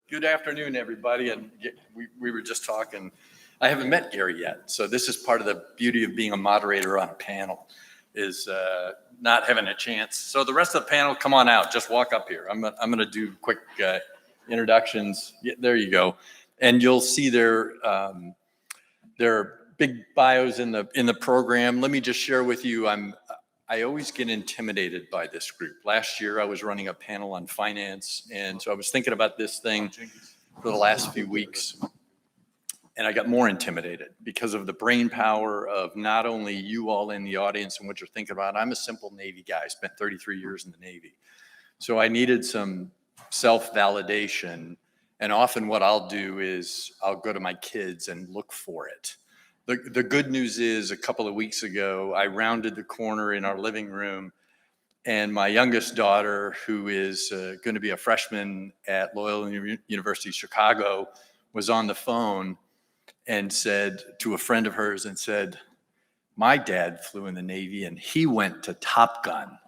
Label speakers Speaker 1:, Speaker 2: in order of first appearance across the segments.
Speaker 1: Good afternoon, everybody. And we were just talking. I haven't met Gary yet, so this is part of the beauty of being a moderator on a panel, is not having a chance. So the rest of the panel, come on out. Just walk up here. I'm going to do quick introductions. Yeah, there you go, and you'll see their big bios in the program. Let me just share with you. I always get intimidated by this group. Last year, I was running a panel on finance, and so I was thinking about this thing for the last few weeks, and I got more intimidated because of the brain power of not only you all in the audience and what you're thinking about. I'm a simple Navy guy. I spent 33 years in the Navy. So I needed some self-validation, and often what I'll do is I'll go to my kids and look for it. The good news is a couple of weeks ago, I rounded the corner in our living room, and my youngest daughter, who is going to be a freshman at Loyola University Chicago, was on the phone and said to a friend of hers and said, "My dad flew in the Navy and he went to Top Gun."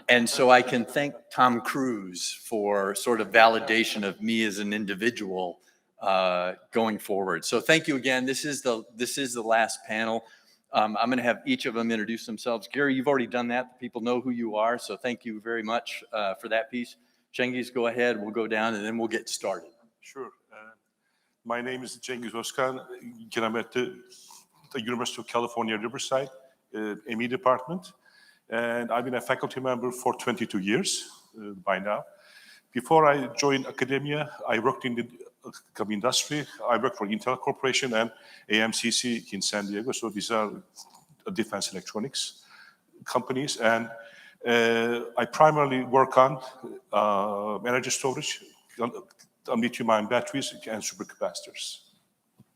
Speaker 1: And so I can thank Tom Cruise for sort of validation of me as an individual going forward. So thank you again. This is the last panel. I'm going to have each of them introduce themselves. Gary, you've already done that. People know who you are. So thank you very much for that piece. Cengiz, go ahead. We'll go down and then we'll get started.
Speaker 2: Sure. My name is Cengiz Ozkan. I'm at the University of California, Riverside, ME department. And I've been a faculty member for 22 years by now. Before I joined academia, I worked in the industry. I worked for Intel Corporation and AMCC in San Diego. So these are defense electronics companies. And I primarily work on energy storage, on lithium-ion batteries and supercapacitors.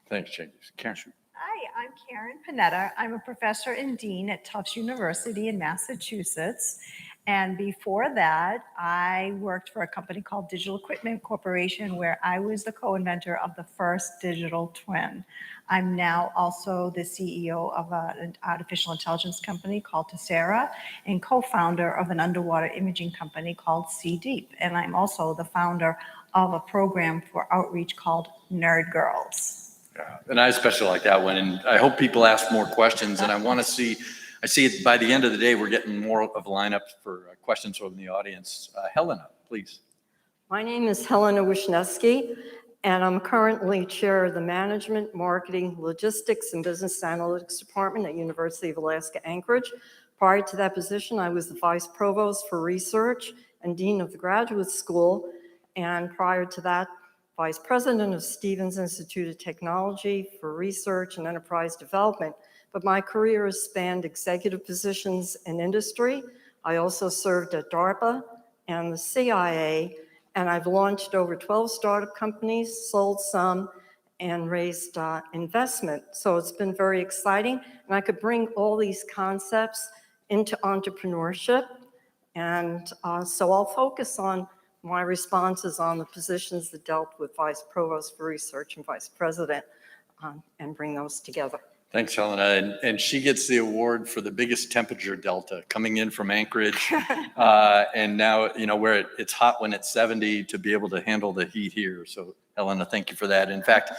Speaker 1: Thanks, Cengiz. Karen.
Speaker 3: Hi, I'm Karen Panetta. I'm a professor and dean at Tufts University in Massachusetts. And before that, I worked for a company called Digital Equipment Corporation, where I was the co-inventor of the first digital twin. I'm now also the CEO of an artificial intelligence company called Tessera and co-founder of an underwater imaging company called Sea Deep. And I'm also the founder of a program for outreach called Nerd Girls.
Speaker 1: Yeah, and I especially like that one. And I hope people ask more questions. And I see it by the end of the day, we're getting more of a lineup for questions from the audience. Helena, please.
Speaker 4: My name is Helena Wisniewski, and I'm currently chair of the Management, Marketing, Logistics, and Business Analytics Department at University of Alaska, Anchorage. Prior to that position, I was the Vice Provost for Research and Dean of the Graduate School. And prior to that, Vice President of Stevens Institute of Technology for Research and Enterprise Development. But my career has spanned executive positions in industry. I also served at DARPA and the CIA, and I've launched over 12 startup companies, sold some, and raised investment. So it's been very exciting, and I could bring all these concepts into entrepreneurship. And so I'll focus on my responses on the positions that dealt with Vice Provost for Research and Vice President and bring those together.
Speaker 1: Thanks, Helena. And she gets the award for the biggest temperature delta coming in from Anchorage. And now, where it's hot when it's 70 to be able to handle the heat here. So, Helena, thank you for that. In fact,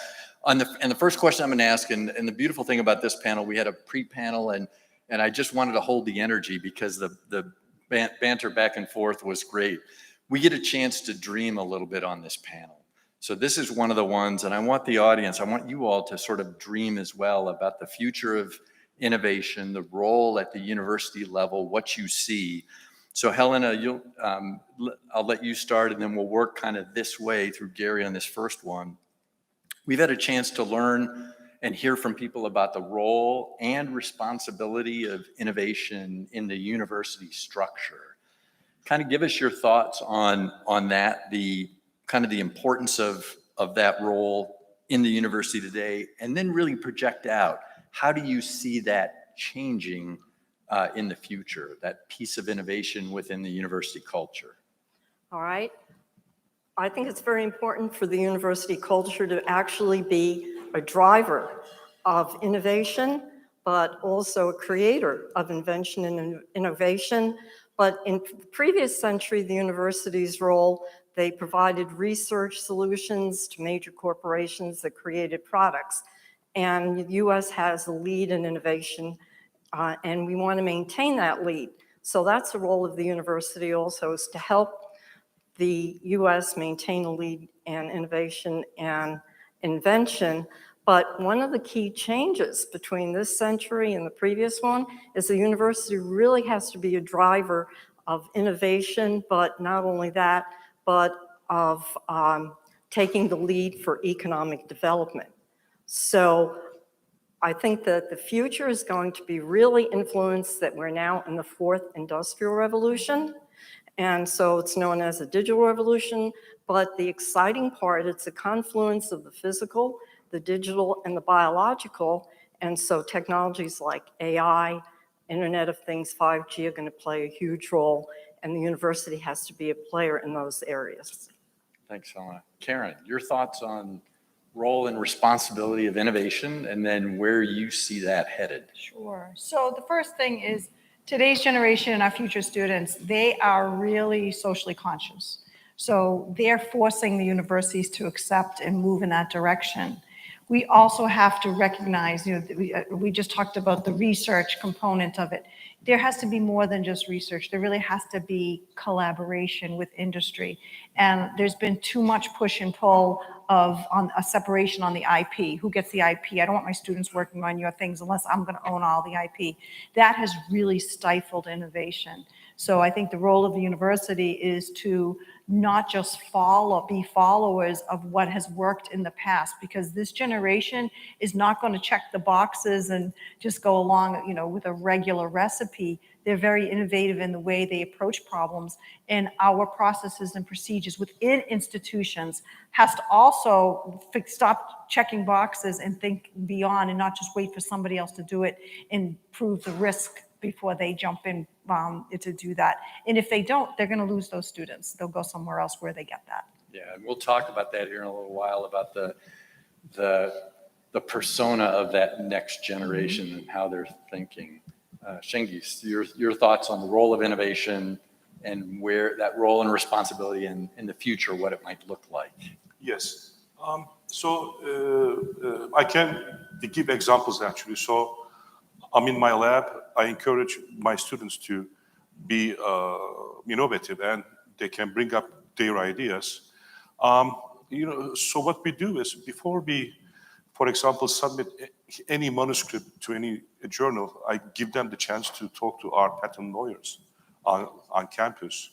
Speaker 1: and the first question I'm going to ask, and the beautiful thing about this panel, we had a pre-panel, and I just wanted to hold the energy because the banter back and forth was great. We get a chance to dream a little bit on this panel. So this is one of the ones, and I want the audience, I want you all to sort of dream as well about the future of innovation, the role at the university level, what you see. So Helena, I'll let you start, and then we'll work kind of this way through Gary on this first one. We've had a chance to learn and hear from people about the role and responsibility of innovation in the university structure. Kind of give us your thoughts on that, the kind of the importance of that role in the university today, and then really project out, how do you see that changing in the future, that piece of innovation within the university culture?
Speaker 4: All right. I think it's very important for the university culture to actually be a driver of innovation, but also a creator of invention and innovation. But in the previous century, the university's role They provided research solutions to major corporations that created products. And the US has a lead in innovation, and we want to maintain that lead. So that's the role of the university also, is to help the US maintain a lead in innovation and invention. But one of the key changes between this century and the previous one is the university really has to be a driver of innovation, but not only that, but of taking the lead for economic development. So I think that the future is going to be really influenced that we're now in the fourth industrial revolution. And so it's known as a digital revolution, but the exciting part, it's a confluence of the physical, the digital, and the biological. And so technologies like AI, Internet of Things, 5G are going to play a huge role, and the university has to be a player in those areas.
Speaker 1: Thanks, Helena. Karen, your thoughts on role and responsibility of innovation, and then where you see that headed?
Speaker 3: Sure. So the first thing is today's generation and our future students, they are really socially conscious. So they're forcing the universities to accept and move in that direction. We also have to recognize, we just talked about the research component of it. There has to be more than just research. There really has to be collaboration with industry. And there's been too much push and pull on a separation on the IP. Who gets the IP? I don't want my students working on your things unless I'm going to own all the IP. That has really stifled innovation. So I think the role of the university is to not just be followers of what has worked in the past, because this generation is not going to check the boxes and just go along, with a regular recipe. They're very innovative in the way they approach problems, and our processes and procedures within institutions has to also stop checking boxes and think beyond, and not just wait for somebody else to do it and prove the risk before they jump in to do that. And if they don't, they're going to lose those students. They'll go somewhere else where they get that.
Speaker 1: Yeah, and we'll talk about that here in a little while, about the persona of that next generation and how they're thinking. Cengiz, your thoughts on the role of innovation and where that role and responsibility in the future, what it might look like.
Speaker 2: Yes. I can give examples actually. So I'm in my lab. I encourage my students to be innovative, and they can bring up their ideas. So what we do is, before we, for example, submit any manuscript to any journal, I give them the chance to talk to our patent lawyers on campus.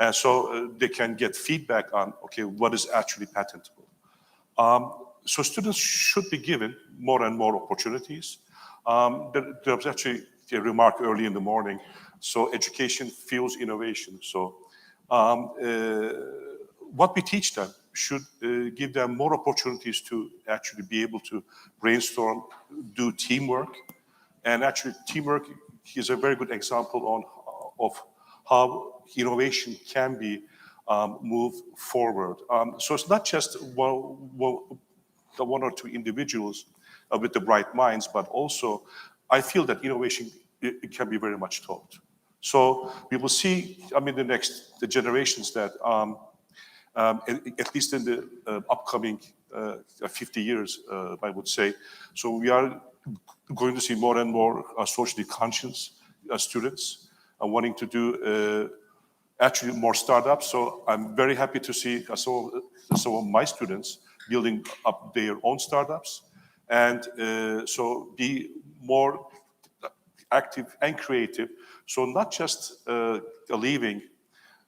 Speaker 2: And so they can get feedback on, okay, what is actually patentable. So students should be given more and more opportunities. There was actually a remark early in the morning. So education fuels innovation. So what we teach them should give them more opportunities to actually be able to brainstorm, do teamwork. And actually teamwork is a very good example of how innovation can be moved forward. So it's not just one or two individuals with the bright minds, but also I feel that innovation it can be very much taught. So we will see, the generations that, at least in the upcoming 50 years, I would say. So we are going to see more and more socially conscious students wanting to do actually more startups. So I'm very happy to see some of my students building up their own startups, and so be more active and creative. So not just leaving.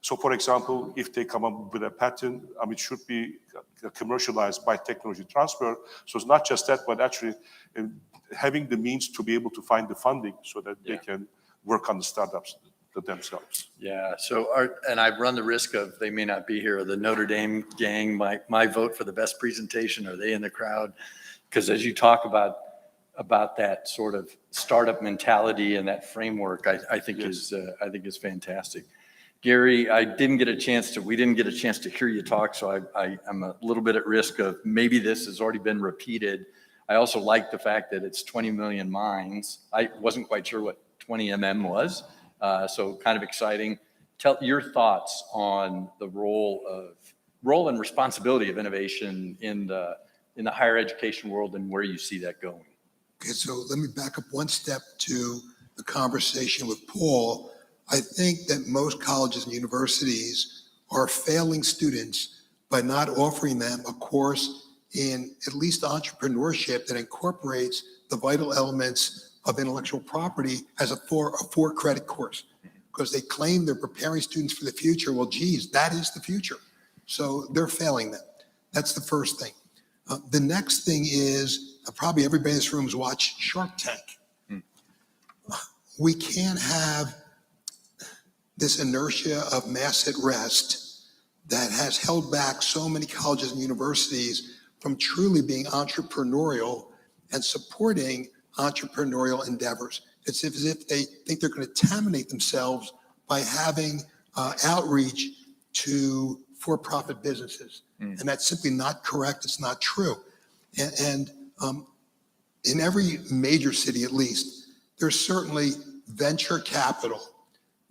Speaker 2: So for example, if they come up with a patent, it should be commercialized by technology transfer. So it's not just that, but actually having the means to be able to find the funding so that they can work on the startups themselves.
Speaker 1: Yeah, so and I run the risk of, they may not be here, the Notre Dame gang, my vote for the best presentation, are they in the crowd? Because as you talk about that sort of startup mentality and that framework, I think is fantastic. Gary, we didn't get a chance to hear you talk, so I'm a little bit at risk of maybe this has already been repeated. I also like the fact that it's 20 million minds. I wasn't quite sure what 20 mm was, so kind of exciting. Tell your thoughts on the role of role and responsibility of innovation in the higher education world and where you see that going.
Speaker 5: Okay, so let me back up one step to the conversation with Paul. I think that most colleges and universities are failing students by not offering them a course in at least entrepreneurship that incorporates the vital elements of intellectual property as a four credit course. Because they claim they're preparing students for the future. Well, geez, that is the future. So they're failing them. That's the first thing. The next thing is probably everybody in this room has watched Shark Tank. We can't have this inertia of mass at rest that has held back so many colleges and universities from truly being entrepreneurial and supporting entrepreneurial endeavors. It's as if they think they're going to contaminate themselves by having outreach to for-profit businesses. And that's simply not correct. It's not true. And in every major city, at least, there's certainly venture capital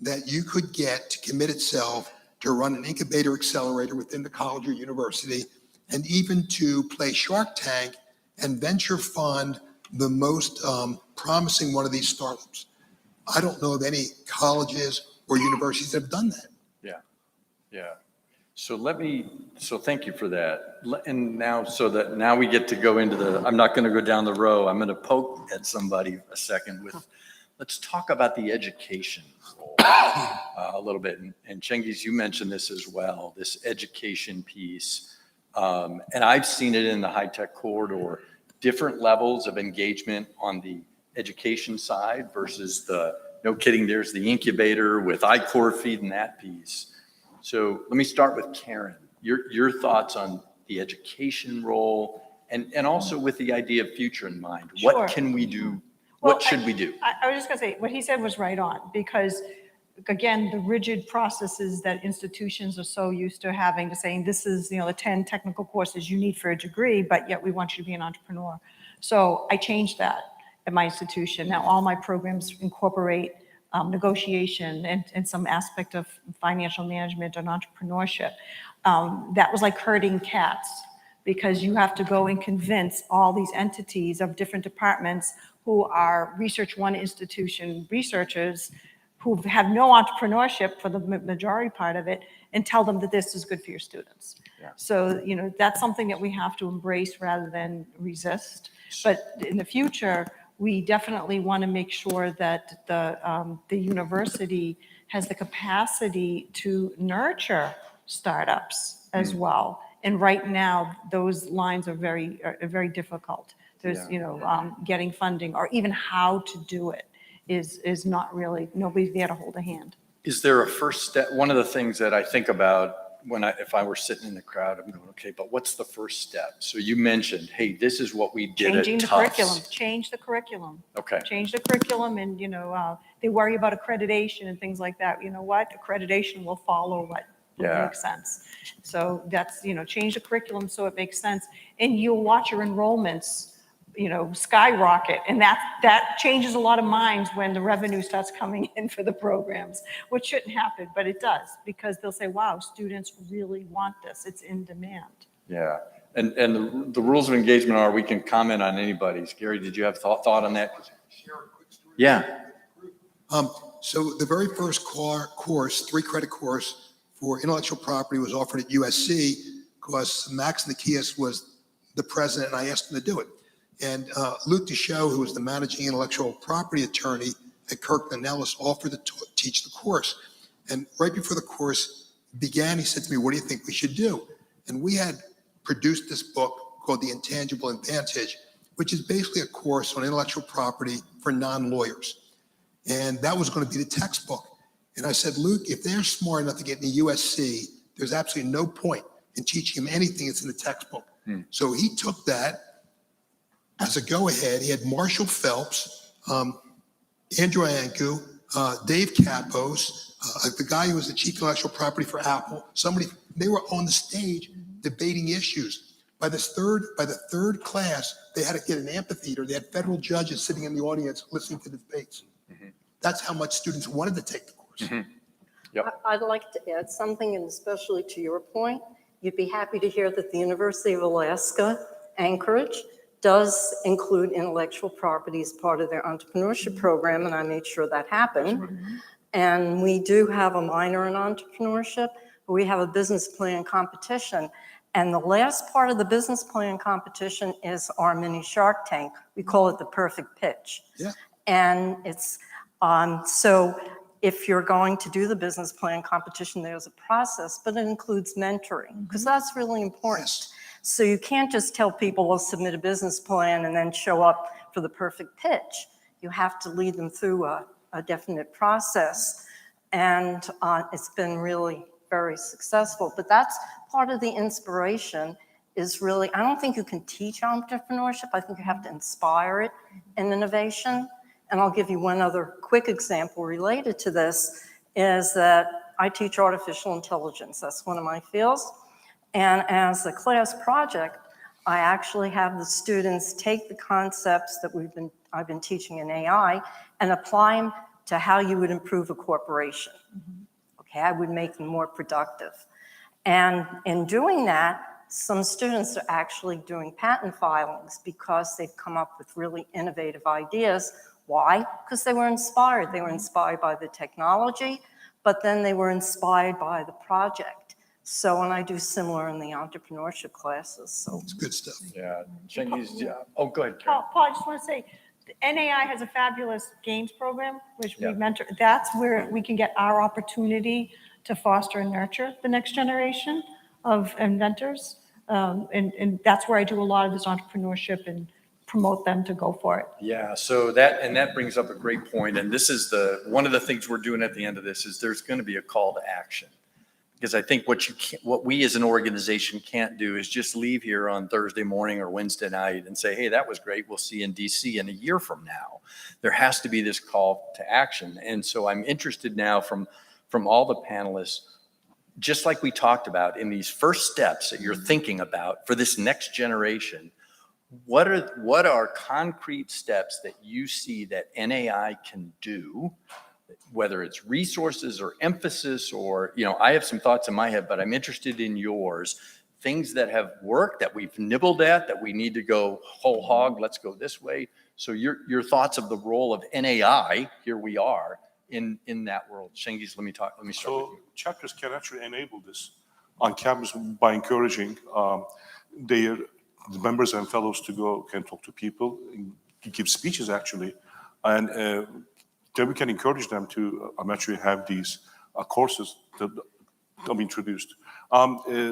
Speaker 5: that you could get to commit itself to run an incubator accelerator within the college or university, and even to play Shark Tank and venture fund the most promising one of these startups. I don't know of any colleges or universities that have done that.
Speaker 1: Yeah. So thank you for that. And now we get to go into I'm not going to go down the row. I'm going to poke at somebody a second let's talk about the education role a little bit. And Cengiz, you mentioned this as well, this education piece. And I've seen it in the high-tech corridor, different levels of engagement on the education side versus no kidding, there's the incubator with I-Core feeding that piece. So let me start with Karen. Your thoughts on the education role and also with the idea of future in mind.
Speaker 3: Sure.
Speaker 1: What can we do?
Speaker 3: Well,
Speaker 1: What should we do?
Speaker 3: I was just going to say, what he said was right on, because again, the rigid processes that institutions are so used to having, to saying this is, the 10 technical courses you need for a degree, but yet we want you to be an entrepreneur. So I changed that at my institution. Now all my programs incorporate negotiation and some aspect of financial management and entrepreneurship. That was like herding cats, because you have to go and convince all these entities of different departments who are research one institution researchers who have no entrepreneurship for the majority part of it, and tell them that this is good for your students.
Speaker 1: Yeah.
Speaker 3: So, that's something that we have to embrace rather than resist. But in the future, we definitely want to make sure that the university has the capacity to nurture startups as well. And right now, those lines are very difficult. There's, getting funding or even how to do it is not really, nobody's there to hold a hand.
Speaker 1: Is there a first step? One of the things that I think about if I were sitting in the crowd, I'm going, okay, but what's the first step? So you mentioned, hey, this is what we did
Speaker 3: Changing
Speaker 1: at
Speaker 3: the
Speaker 1: Tufts.
Speaker 3: curriculum, change the curriculum.
Speaker 1: Okay.
Speaker 3: Change the curriculum, and, they worry about accreditation and things like that. You know what? Accreditation will follow what makes sense. So that's, change the curriculum so it makes sense. And you'll watch your enrollments, skyrocket. And that changes a lot of minds when the revenue starts coming in for the programs, which shouldn't happen, but it does, because they'll say, wow, students really want this. It's in demand.
Speaker 1: Yeah. And the rules of engagement are we can comment on anybody's. Gary, did you have thought on that?
Speaker 5: Share a quick story.
Speaker 1: Yeah.
Speaker 5: So the very first course, 3-credit course for intellectual property was offered at USC because Max Nikias was the president and I asked him to do it. And Luke Deschaux, who was the managing intellectual property attorney at Kirkland & Ellis, offered to teach the course. And right before the course began, he said to me, what do you think we should do? And we had produced this book called The Intangible Advantage, which is basically a course on intellectual property for non-lawyers. And that was going to be the textbook. And I said, Luke, if they're smart enough to get into USC, there's absolutely no point in teaching them anything that's in the textbook. So he took that as a go-ahead. He had Marshall Phelps, Andrew Anku, Dave Kapos, the guy who was the chief intellectual property for Apple. They were on the stage debating issues. By the third class, they had to get an amphitheater. They had federal judges sitting in the audience listening to the debates. That's how much students wanted to take the course.
Speaker 1: Yep.
Speaker 4: I'd like to add something, and especially to your point, you'd be happy to hear that the University of Alaska, Anchorage, does include intellectual property as part of their entrepreneurship program, and I made sure that happened. And we do have a minor in entrepreneurship. We have a business plan competition. And the last part of the business plan competition is our mini Shark Tank. We call it the perfect pitch.
Speaker 5: Yeah.
Speaker 4: And it's, so if you're going to do the business plan competition, there's a process, but it includes mentoring, because that's really important.
Speaker 5: Yes.
Speaker 4: So you can't just tell people, well, submit a business plan and then show up for the perfect pitch. You have to lead them through a definite process. And it's been really very successful. But that's part of the inspiration is really, I don't think you can teach entrepreneurship. I think you have to inspire it and innovation. And I'll give you one other quick example related to this is that I teach artificial intelligence. That's one of my fields. And as a class project, I actually have the students take the concepts that I've been teaching in AI and apply them to how you would improve a corporation. Okay, I would make them more productive. And in doing that, some students are actually doing patent filings because they've come up with really innovative ideas. Why? Because they were inspired. They were inspired by the technology, but then they were inspired by the project. So, and I do similar in the entrepreneurship classes. So
Speaker 5: It's good stuff.
Speaker 1: Yeah, Cengiz, yeah. Oh, go ahead, Karen.
Speaker 3: Paul, I just want to say, the NAI has a fabulous games program, which we
Speaker 1: Yeah.
Speaker 3: mentor. That's where we can get our opportunity to foster and nurture the next generation of inventors. And that's where I do a lot of this entrepreneurship and promote them to go for it.
Speaker 1: Yeah, so that brings up a great point, and this is one of the things we're doing at the end of this is there's going to be a call to action. Because I think what we as an organization can't do is just leave here on Thursday morning or Wednesday night and say, hey, that was great. We'll see you in DC in a year from now. There has to be this call to action. And so I'm interested now from all the panelists, just like we talked about in these first steps that you're thinking about for this next generation, what are concrete steps that you see that NAI can do, whether it's resources or emphasis or, I have some thoughts in my head, but I'm interested in yours, things that have worked, that we've nibbled at, that we need to go whole hog, let's go this way. So your thoughts of the role of NAI, here we are, in that world. Cengiz, let me start with you.
Speaker 2: Chapters can actually enable this on campus by encouraging the members and fellows to go can talk to people, give speeches actually, and then we can encourage them to actually have these courses that are introduced.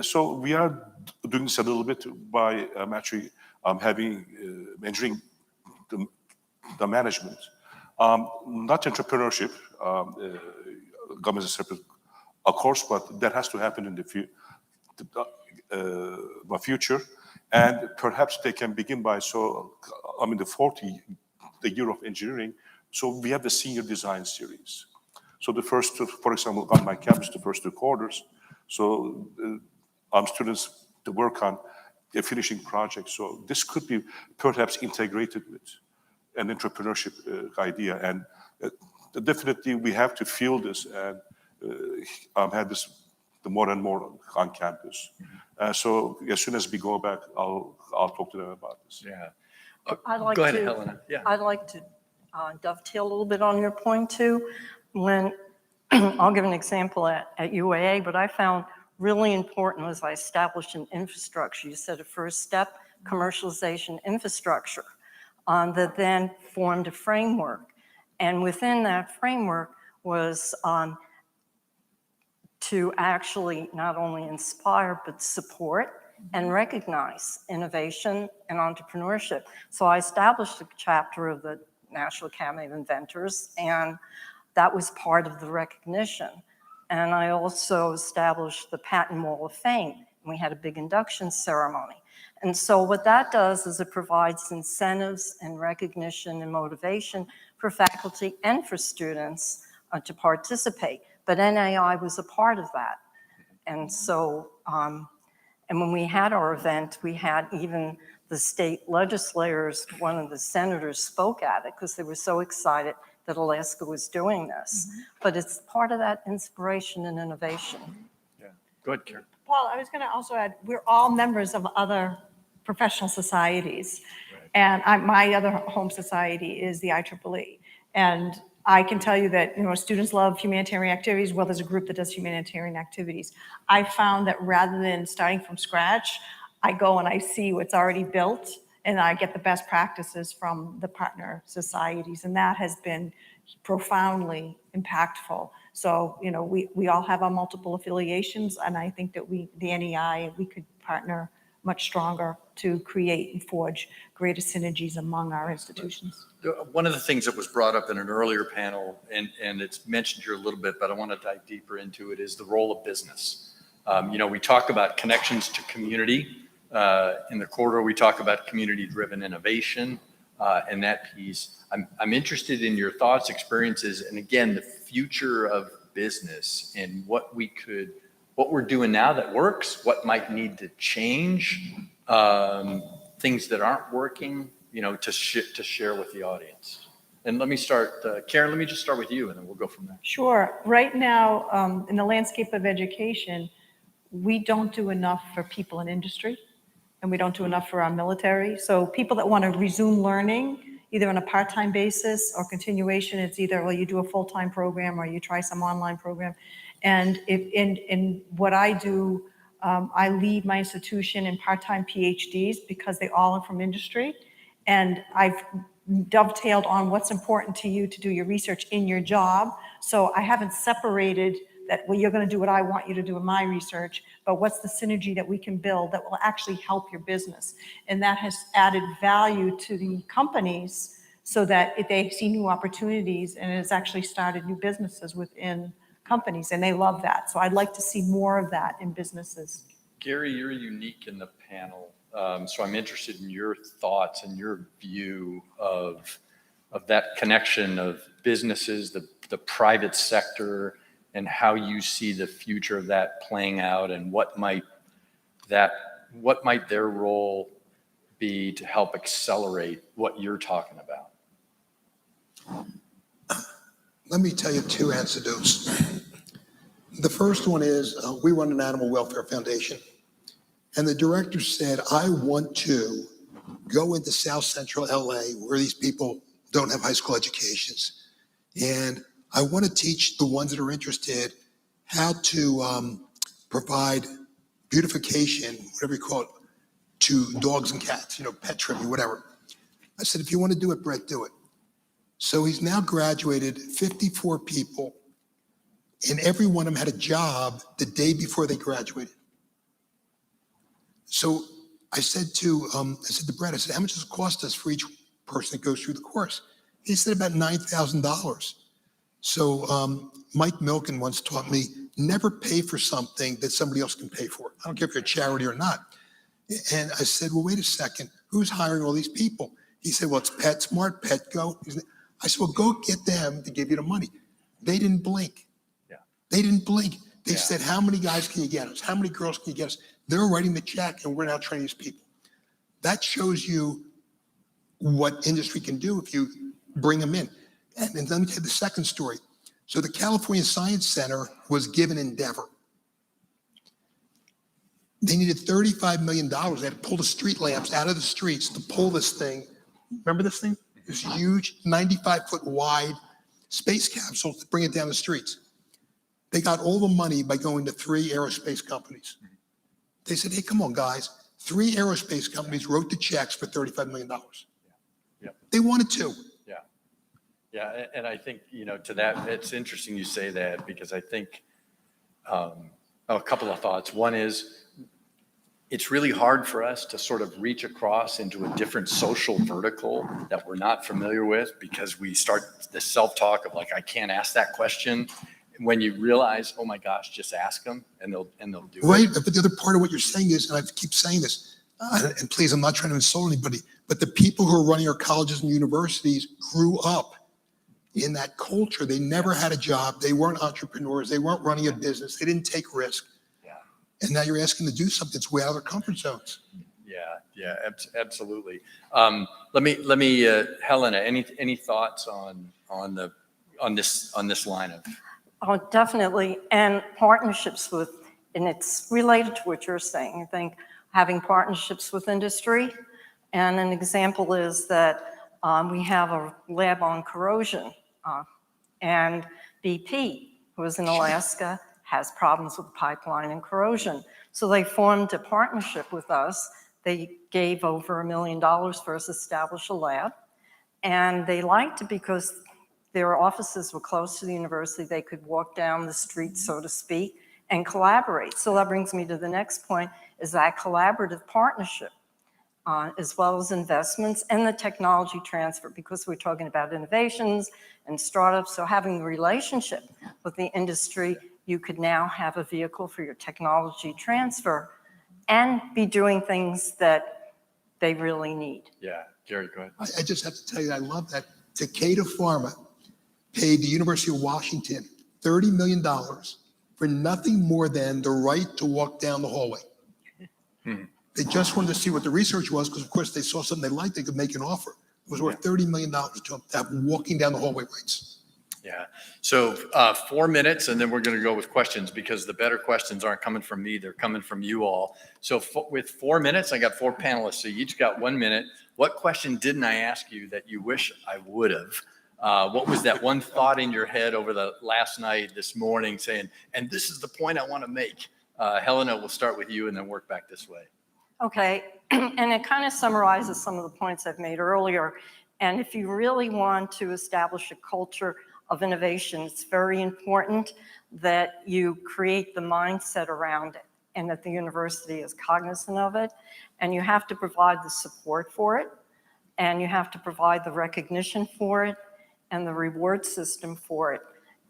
Speaker 2: So we are doing this a little bit by actually mentoring the management. Not entrepreneurship, come as a separate course, but that has to happen in the future. And perhaps they can begin by, the year of engineering. So we have the senior design series. So the first, for example, on my campus, the first 2 quarters. So students to work on a finishing project. So this could be perhaps integrated with an entrepreneurship idea. And definitely we have to feel this and have this the more and more on campus. So as soon as we go back, I'll talk to them about this.
Speaker 1: Yeah.
Speaker 4: Go
Speaker 1: ahead, Helena. Yeah.
Speaker 4: I'd like to dovetail a little bit on your point too. When I'll give an example at UAA, but I found really important was I established an infrastructure. You said a first step, commercialization infrastructure, that then formed a framework. And within that framework was to actually not only inspire, but support and recognize innovation and entrepreneurship. So I established a chapter of the National Academy of Inventors, and that was part of the recognition. And I also established the Patent Wall of Fame, and we had a big induction ceremony. And so what that does is it provides incentives and recognition and motivation for faculty and for students to participate. But NAI was a part of that. And so, and when we had our event, we had even the state legislators, one of the senators spoke at it because they were so excited that Alaska was doing this. But it's part of that inspiration and innovation.
Speaker 1: Yeah. Go ahead, Karen.
Speaker 3: Paul, I was going to also add, we're all members of other professional societies. And my other home society is the IEEE. And I can tell you that, students love humanitarian activities. Well, there's a group that does humanitarian activities. I found that rather than starting from scratch, I go and I see what's already built, and I get the best practices from the partner societies. And that has been profoundly impactful. So, we all have our multiple affiliations, and I think that the NEI, we could partner much stronger to create and forge greater synergies among our institutions.
Speaker 1: One of the things that was brought up in an earlier panel, and it's mentioned here a little bit, but I want to dive deeper into it, is the role of business. We talk about connections to community. In the corridor, we talk about community-driven innovation and that piece. I'm interested in your thoughts, experiences, and again, the future of business and what we're doing now that works, what might need to change, things that aren't working, to share with the audience. And let me start, Karen, let me just start with you and then we'll go from there.
Speaker 3: Sure. Right now, in the landscape of education, we don't do enough for people in industry, and we don't do enough for our military. So people that want to resume learning, either on a part-time basis or continuation, it's either, well, you do a full-time program or you try some online program. And in what I do, I lead my institution in part-time PhDs because they all are from industry. And I've dovetailed on what's important to you to do your research in your job. So I haven't separated that, well, you're going to do what I want you to do in my research, but what's the synergy that we can build that will actually help your business? And that has added value to the companies so that if they see new opportunities, and it has actually started new businesses within companies, and they love that. So I'd like to see more of that in businesses.
Speaker 1: Gary, you're unique in the panel. So I'm interested in your thoughts and your view of that connection of businesses, the private sector, and how you see the future of that playing out, and what might their role be to help accelerate what you're talking about?
Speaker 5: Let me tell you two anecdotes. The first one is we run an animal welfare foundation, and the director said, I want to go into South Central LA where these people don't have high school educations, and I want to teach the ones that are interested how to provide beautification, whatever you call it, to dogs and cats, pet trimming, whatever. I said, if you want to do it, Brett, do it. So he's now graduated 54 people, and every one of them had a job the day before they graduated. So I said to Brett, I said, how much does it cost us for each person that goes through the course? He said about $9,000. So Mike Milken once taught me, never pay for something that somebody else can pay for. I don't care if you're a charity or not. And I said, well, wait a second, who's hiring all these people? He said, well, it's PetSmart, PetGo. I said, well, go get them to give you the money. They didn't blink.
Speaker 1: Yeah.
Speaker 5: They didn't blink. They said, how many guys can you get us? How many girls can you get us? They're writing the check, and we're now training these people. That shows you what industry can do if you bring them in. And let me tell you the second story. So the California Science Center was given Endeavor. They needed $35 million. They had to pull the street lamps out of the streets to pull this thing. Remember this thing? This huge 95-foot wide space capsule to bring it down the streets. They got all the money by going to 3 aerospace companies. They said, hey, come on, guys. 3 aerospace companies wrote the checks for $35 million.
Speaker 1: Yeah.
Speaker 5: They wanted to.
Speaker 1: Yeah, and I think, to that, it's interesting you say that, because I think a couple of thoughts. One is, it's really hard for us to sort of reach across into a different social vertical that we're not familiar with, because we start the self-talk of like, I can't ask that question. When you realize, oh my gosh, just ask them and they'll do it.
Speaker 5: Right, but the other part of what you're saying is, and I keep saying this, and please, I'm not trying to insult anybody, but the people who are running our colleges and universities grew up in that culture. They never had a job. They weren't entrepreneurs. They weren't running a business. They didn't take risk.
Speaker 1: Yeah.
Speaker 5: And now you're asking them to do something that's way out of their comfort zones.
Speaker 1: Yeah, absolutely. Let me, Helena, any thoughts on this line of?
Speaker 4: Oh, definitely. And partnerships with And it's related to what you're saying. I think having partnerships with industry, and an example is that we have a lab on corrosion, and BP, who is in Alaska, has problems with pipeline and corrosion. So they formed a partnership with us. They gave over $1 million for us to establish a lab. And they liked it because their offices were close to the university. They could walk down the street, so to speak, and collaborate. So that brings me to the next point, is that collaborative partnership, as well as investments and the technology transfer, because we're talking about innovations and startups. So having the relationship with the industry, you could now have a vehicle for your technology transfer and be doing things that they really need.
Speaker 1: Yeah, Gary, go ahead.
Speaker 5: I just have to tell you, I love that Takeda Pharma paid the University of Washington $30 million for nothing more than the right to walk down the hallway. They just wanted to see what the research was, because of course they saw something they liked, they could make an offer. It was worth $30 million to have walking down the hallway rights.
Speaker 1: Yeah. So 4 minutes, and then we're going to go with questions, because the better questions aren't coming from me. They're coming from you all. So with 4 minutes, I got 4 panelists. So you each got 1 minute. What question didn't I ask you that you wish I would have? What was that one thought in your head over the last night, this morning, saying, and this is the point I want to make? Helena, we'll start with you and then work back this way.
Speaker 4: Okay, and it kind of summarizes some of the points I've made earlier. And if you really want to establish a culture of innovation, it's very important that you create the mindset around it and that the university is cognizant of it. And you have to provide the support for it, and you have to provide the recognition for it and the reward system for it.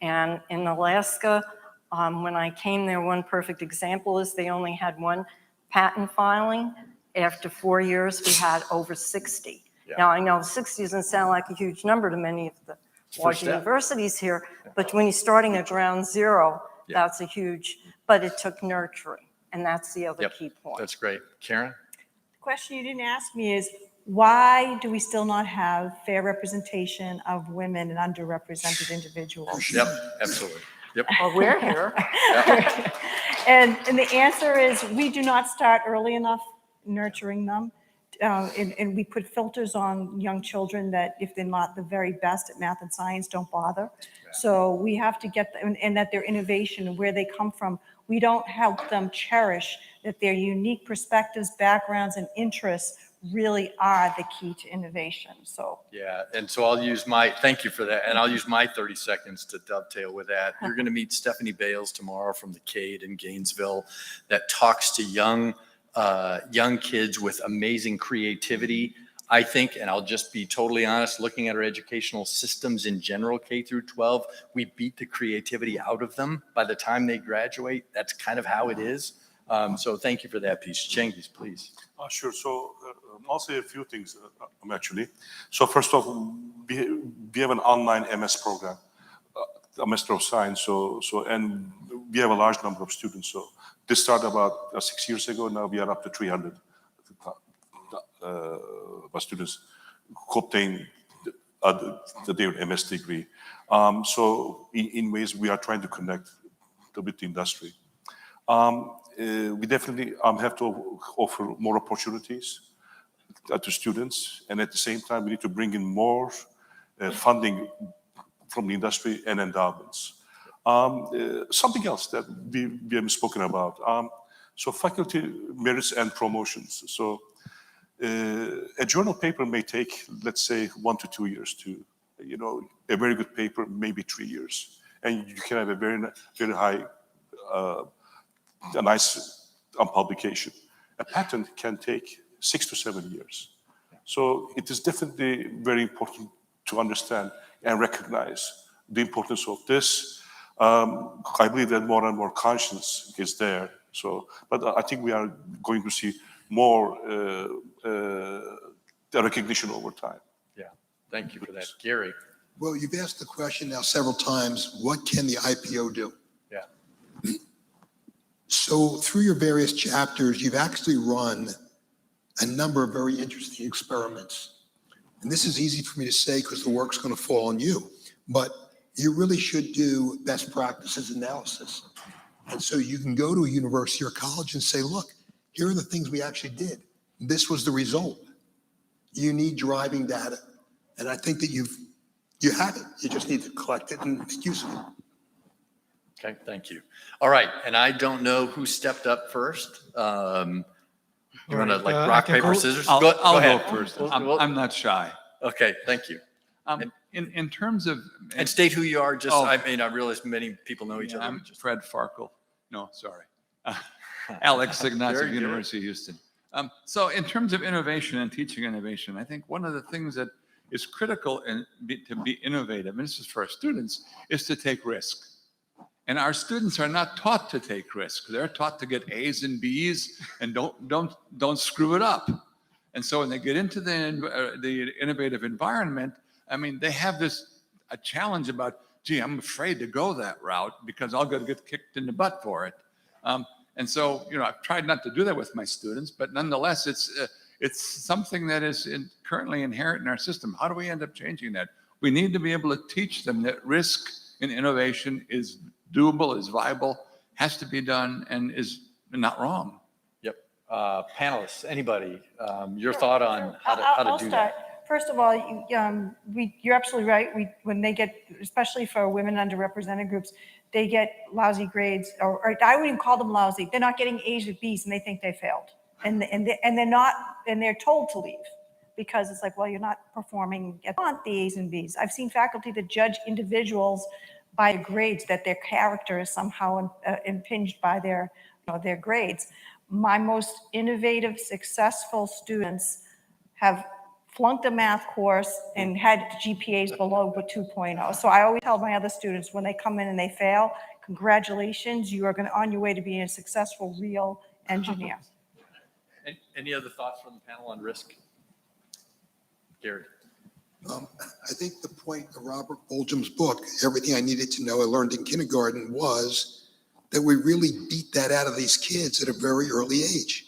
Speaker 4: And in Alaska, when I came there, one perfect example is they only had one patent filing. After 4 years, we had over 60.
Speaker 1: Yeah.
Speaker 4: Now, I know 60 doesn't sound like a huge number to many of the large universities here, but when you're starting at ground zero, that's a huge, but it took nurturing, and that's the other key point.
Speaker 1: That's great. Karen?
Speaker 3: The question you didn't ask me is, why do we still not have fair representation of women and underrepresented individuals?
Speaker 1: Yep, absolutely. Yep.
Speaker 4: Well, we're here.
Speaker 3: And the answer is, we do not start early enough nurturing them. And we put filters on young children that if they're not the very best at math and science, don't bother. So we have to get them, and that their innovation and where they come from, we don't help them cherish that their unique perspectives, backgrounds, and interests really are the key to innovation. So
Speaker 1: Yeah, and so I'll use thank you for that, and I'll use my 30 seconds to dovetail with that. You're going to meet Stephanie Bales tomorrow from the Cade in Gainesville that talks to young kids with amazing creativity. I think, and I'll just be totally honest, looking at our educational systems in general, K through 12, we beat the creativity out of them by the time they graduate. That's kind of how it is. So thank you for that piece. Cengiz, please.
Speaker 2: Sure. So I'll say a few things, actually. So first off, we have an online MS program, a Master of Science. And we have a large number of students. So this started about 6 years ago. Now we are up to 300 students who obtain their MS degree. So in ways we are trying to connect with the industry. We definitely have to offer more opportunities to students, and at the same time we need to bring in more funding from the industry and endowments. Something else that we have spoken about, so faculty merits and promotions. So a journal paper may take, let's say, 1 to 2 years to, a very good paper, maybe 3 years, and you can have a very high, a nice publication. A patent can take 6 to 7 years. So it is definitely very important to understand and recognize the importance of this. I believe that more and more conscience is there. So, but I think we are going to see more recognition over time.
Speaker 1: Yeah, thank you for that. Gary?
Speaker 5: Well, you've asked the question now several times, what can the IPO do?
Speaker 1: Yeah.
Speaker 5: So through your various chapters, you've actually run a number of very interesting experiments. And this is easy for me to say because the work's going to fall on you, but you really should do best practices analysis. And so you can go to a university or college and say, look, here are the things we actually did. This was the result. You need driving data. And I think that you have it. You just need to collect it and make use of it.
Speaker 1: Okay, thank you. All right, and I don't know who stepped up first. You want to like
Speaker 6: I
Speaker 1: rock,
Speaker 6: can
Speaker 1: paper,
Speaker 6: go.
Speaker 1: scissors?
Speaker 7: I'll
Speaker 1: Go ahead.
Speaker 7: go first.
Speaker 1: We'll-
Speaker 7: I'm not shy.
Speaker 1: Okay, thank you.
Speaker 7: In terms of,
Speaker 1: And state who you are, just,
Speaker 7: Oh.
Speaker 1: I mean, I realize many people know each other.
Speaker 7: I'm Fred Farkle. No, sorry. Alex
Speaker 1: Very
Speaker 7: Ignatieff,
Speaker 1: good.
Speaker 7: University of Houston. So in terms of innovation and teaching innovation, I think one of the things that is critical to be innovative, and this is for our students, is to take risk. And our students are not taught to take risks. They're taught to get A's and B's and don't screw it up. And so when they get into the innovative environment, I mean, they have a challenge about, gee, I'm afraid to go that route because I'll get kicked in the butt for it. And so, I've tried not to do that with my students, but nonetheless, it's something that is currently inherent in our system. How do we end up changing that? We need to be able to teach them that risk in innovation is doable, is viable, has to be done, and is not wrong.
Speaker 1: Yep. Panelists, anybody, your thought on how
Speaker 3: I'll
Speaker 1: to do
Speaker 3: start.
Speaker 1: that?
Speaker 3: First of all, you're absolutely right. When they get, especially for women underrepresented groups, they get lousy grades, or I wouldn't even call them lousy. They're not getting A's or B's, and they think they failed, and they're not, and they're told to leave because it's like, well, you're not performing. You want the A's and B's. I've seen faculty that judge individuals by grades, that their character is somehow impinged by their grades. My most innovative, successful students have flunked a math course and had GPAs below 2.0. So I always tell my other students when they come in and they fail, congratulations, you are on your way to being a successful, real engineer.
Speaker 1: Any other thoughts from the panel on risk? Gary?
Speaker 5: I think the point of Robert Bolgem's book, Everything I Needed to Know I Learned in Kindergarten, was that we really beat that out of these kids at a very early age.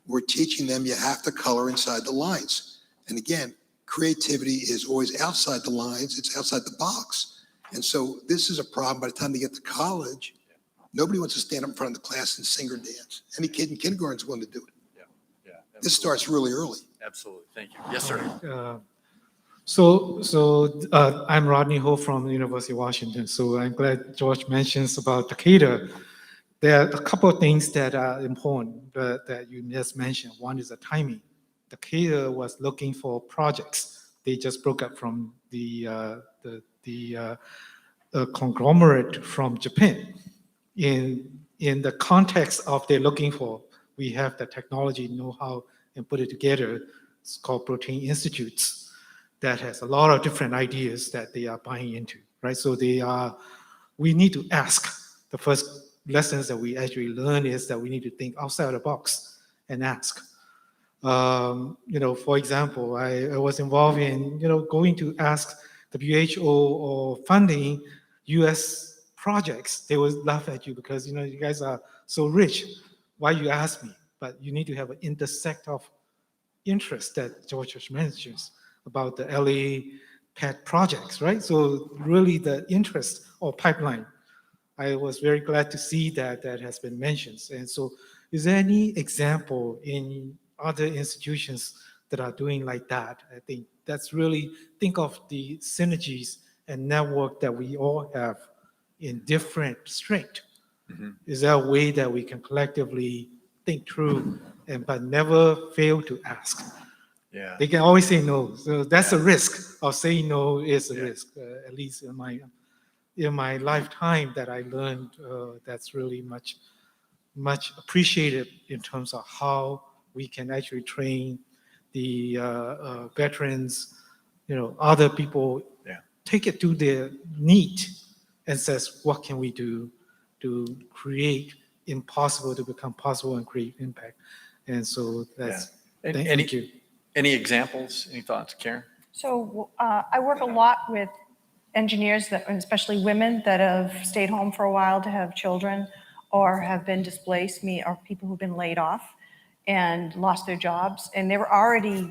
Speaker 5: We're teaching them you have to color inside the lines. And again, creativity is always outside the lines, it's outside the box. And so this is a problem by the time they get to college. Nobody wants to stand up in front of the class and sing or dance. Any kid in kindergarten is willing to do it.
Speaker 1: Yeah.
Speaker 5: This starts really early.
Speaker 1: Absolutely. Thank you. Yes, sir.
Speaker 6: I'm Rodney Ho from the University of Washington. So I'm glad George mentions about Takeda. There are a couple of things that are important that you just mentioned. One is the timing. Takeda was looking for projects. They just broke up from the conglomerate from Japan. In the context of they're looking for, we have the technology, know-how, and put it together. It's called Protein Institutes. That has a lot of different ideas that they are buying into, right? So we need to ask. The first lessons that we actually learn is that we need to think outside the box and ask. For example, I was involved in, going to ask WHO or funding US projects. They would laugh at you because, you guys are so rich. Why you ask me? But you need to have an intersect of interest that George mentions about the LA pet projects, right? So really the interest or pipeline, I was very glad to see that has been mentioned. And so is there any example in other institutions that are doing like that? I think that's really, think of the synergies and network that we all have in different strength.
Speaker 1: Mm-hmm.
Speaker 6: Is there a way that we can collectively think through but never fail to ask?
Speaker 1: Yeah.
Speaker 6: They can always say no. So that's a risk of saying no is a risk, at least in my lifetime that I learned that's really much appreciated in terms of how we can actually train the veterans, other people, take it to their need and says, what can we do to create impossible to become possible and create impact? And so that's, thank you.
Speaker 1: Any examples, any thoughts, Karen?
Speaker 3: So I work a lot with engineers, and especially women that have stayed home for a while to have children or have been displaced, or people who've been laid off and lost their jobs. And they were already,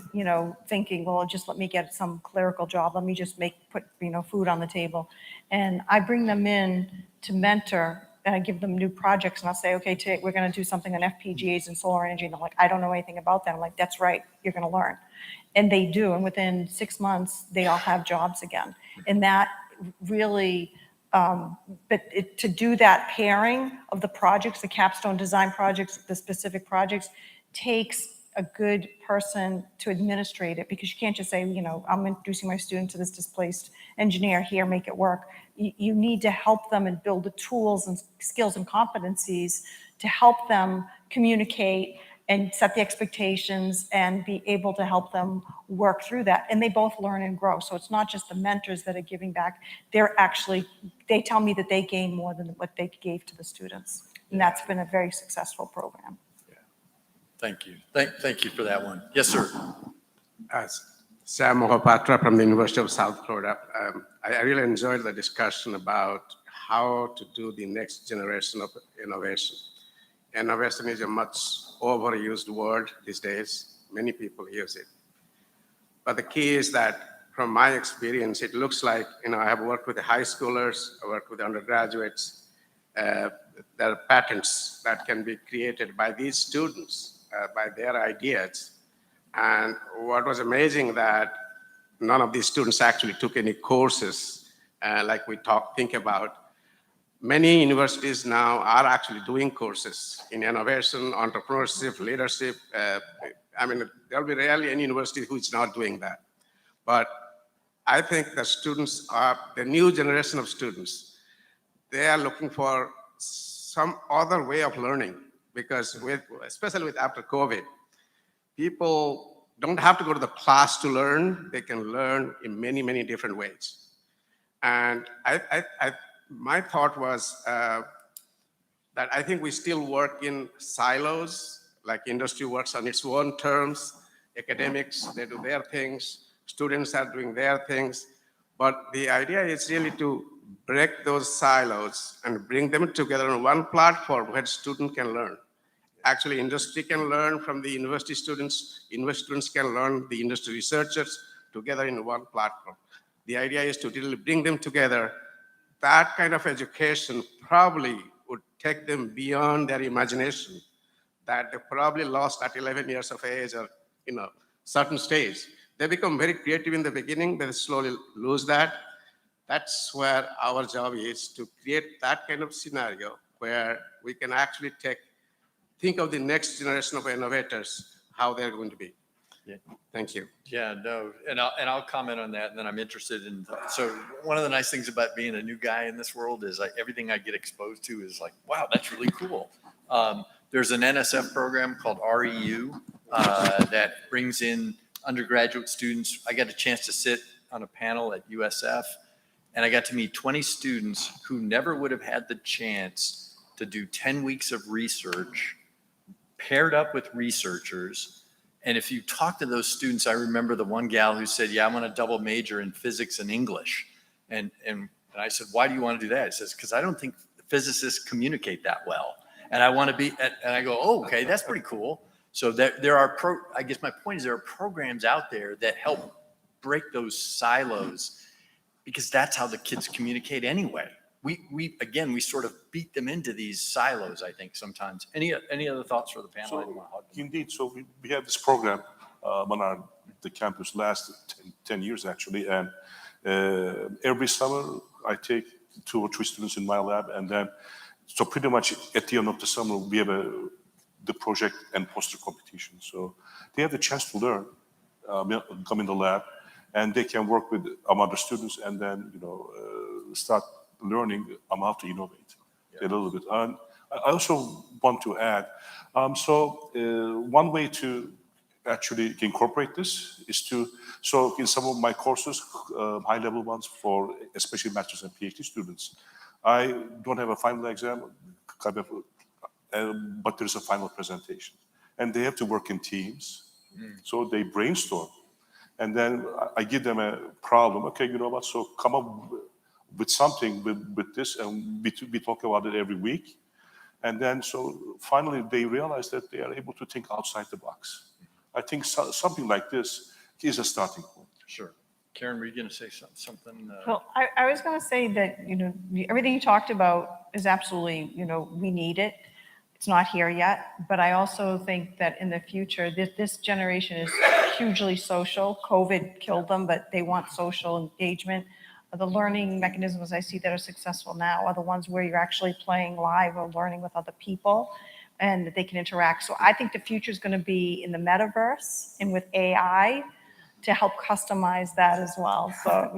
Speaker 3: thinking, well, just let me get some clerical job. Let me just put food on the table. And I bring them in to mentor and I give them new projects and I'll say, okay, today we're going to do something on FPGAs and solar energy. And they're like, I don't know anything about that. I'm like, that's right. You're going to learn. And they do. And within 6 months, they all have jobs again. And that really, to do that pairing of the projects, the capstone design projects, the specific projects, takes a good person to administrate it, because you can't just say, I'm introducing my student to this displaced engineer here, make it work. You need to help them and build the tools and skills and competencies to help them communicate and set the expectations and be able to help them work through that. And they both learn and grow. So it's not just the mentors that are giving back. They tell me that they gain more than what they gave to the students. And that's been a very successful program.
Speaker 1: Thank you. Thank you for that one. Yes, sir.
Speaker 8: Sam Mohapatra from the University of South Florida. I really enjoyed the discussion about how to do the next generation of innovation. Innovation is a much overused word these days. Many people use it. But the key is that, from my experience, it looks like, I have worked with the high schoolers, I worked with undergraduates. There are patents that can be created by these students, by their ideas. And what was amazing that none of these students actually took any courses like we think about. Many universities now are actually doing courses in innovation, entrepreneurship, leadership. There'll be rarely any university who is not doing that. But I think the students the new generation of students, they are looking for some other way of learning, because especially after COVID, people don't have to go to the class to learn. They can learn in many, many different ways. And my thought was that I think we still work in silos, like industry works on its own terms, academics, they do their things, students are doing their things. But the idea is really to break those silos and bring them together on one platform where students can learn. Actually, industry can learn from the university students can learn the industry researchers together in one platform. The idea is to really bring them together. That kind of education probably would take them beyond their imagination that they probably lost at 11 years of age or certain stage. They become very creative in the beginning, they slowly lose that. That's where our job is, to create that kind of scenario where we can actually think of the next generation of innovators, how they're going to be.
Speaker 1: Yeah.
Speaker 8: Thank you.
Speaker 1: Yeah, no, and I'll comment on that, and then I'm interested in. So one of the nice things about being a new guy in this world is everything I get exposed to is like, wow, that's really cool. There's an NSF program called REU that brings in undergraduate students. I got a chance to sit on a panel at USF, and I got to meet 20 students who never would have had the chance to do 10 weeks of research paired up with researchers. And if you talk to those students, I remember the one gal who said, yeah, I'm going to double major in physics and English. And I said, why do you want to do that? He says, because I don't think physicists communicate that well. And I want to be, and I go, oh, okay, that's pretty cool. So there are, I guess my point is there are programs out there that help break those silos, because that's how the kids communicate anyway. We sort of beat them into these silos, I think, sometimes. Any other thoughts for the panel?
Speaker 2: Indeed, so we have this program on the campus last 10 years, actually, and every summer I take 2 or 3 students in my lab, and then, so pretty much at the end of the summer, we have the project and poster competition. So they have the chance to learn, come in the lab, and they can work with other students, and then, start learning how to innovate a little bit. And I also want to add, one way to actually incorporate this is so in some of my courses, high-level ones for especially master's and PhD students, I don't have a final exam, but there's a final presentation. And they have to work in teams. So they brainstorm. And then I give them a problem. Okay, you know what? So come up with something with this, and we talk about it every week. And then so finally they realize that they are able to think outside the box. I think something like this is a starting point.
Speaker 1: Sure. Karen, were you going to say something?
Speaker 3: Well, I was going to say that, everything you talked about is absolutely, we need it. It's not here yet, but I also think that in the future, this generation is hugely social. COVID killed them, but they want social engagement. The learning mechanisms I see that are successful now are the ones where you're actually playing live or learning with other people and that they can interact. So I think the future is going to be in the metaverse and with AI to help customize that as well. So,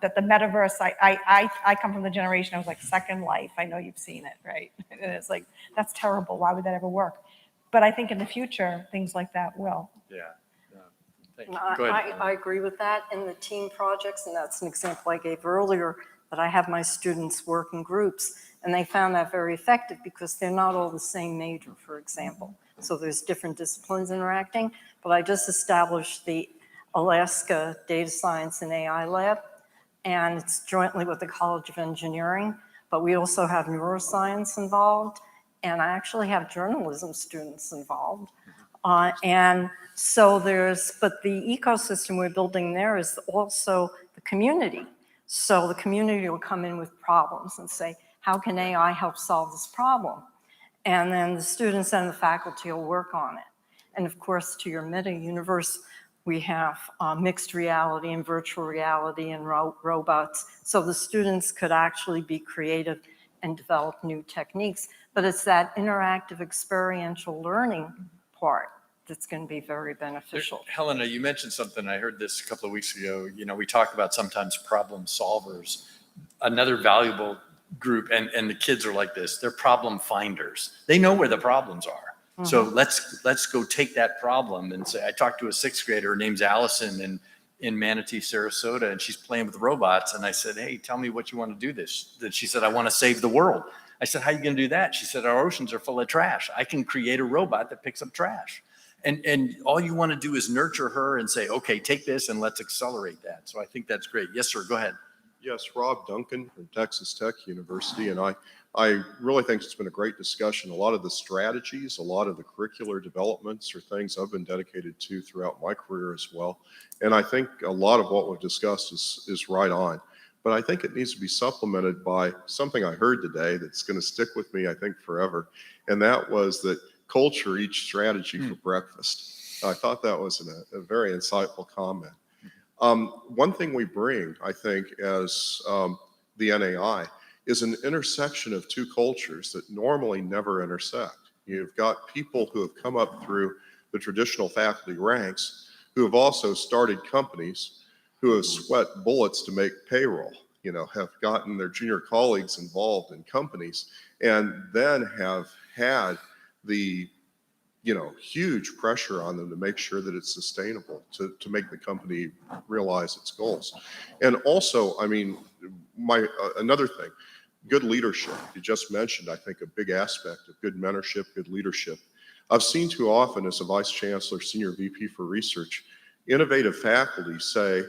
Speaker 3: that the metaverse, I come from the generation, I was like Second Life. I know you've seen it, right? And it's like, that's terrible. Why would that ever work? But I think in the future, things like that will.
Speaker 1: Yeah. Thank you.
Speaker 4: No,
Speaker 1: Go ahead.
Speaker 4: I agree with that. In the team projects, and that's an example I gave earlier, that I have my students work in groups, and they found that very effective because they're not all the same major, for example. So there's different disciplines interacting, but I just established the Alaska Data Science and AI Lab, and it's jointly with the College of Engineering, but we also have neuroscience involved, and I actually have journalism students involved. And so but the ecosystem we're building there is also the community. So the community will come in with problems and say, how can AI help solve this problem? And then the students and the faculty will work on it. And of course, to your meta universe, we have mixed reality and virtual reality and robots. So the students could actually be creative and develop new techniques. But it's that interactive experiential learning part that's going to be very beneficial.
Speaker 1: Helena, you mentioned something. I heard this a couple of weeks ago. We talk about sometimes problem solvers. Another valuable group, and the kids are like this, they're problem finders. They know where the problems are. So let's go take that problem and say, I talked to a sixth grader, her name's Allison in Manatee, Sarasota, and she's playing with robots. And I said, hey, tell me what you want to do this. Then she said, I want to save the world. I said, how are you going to do that? She said, our oceans are full of trash. I can create a robot that picks up trash. And all you want to do is nurture her and say, okay, take this and let's accelerate that. So I think that's great. Yes, sir, go ahead.
Speaker 9: Yes, Rob Duncan from Texas Tech University, and I really think it's been a great discussion. A lot of the strategies, a lot of the curricular developments are things I've been dedicated to throughout my career as well. And I think a lot of what we've discussed is right on. But I think it needs to be supplemented by something I heard today that's going to stick with me, I think, forever. And that was that culture eats strategy for breakfast. I thought that was a very insightful comment. One thing we bring, I think, as the NAI is an intersection of two cultures that normally never intersect. You've got people who have come up through the traditional faculty ranks who have also started companies, who have sweat bullets to make payroll, have gotten their junior colleagues involved in companies, and then have had the huge pressure on them to make sure that it's sustainable, to make the company realize its goals. And also, another thing, good leadership. You just mentioned, I think, a big aspect of good mentorship, good leadership. I've seen too often as a vice chancellor, senior VP for research, innovative faculty say,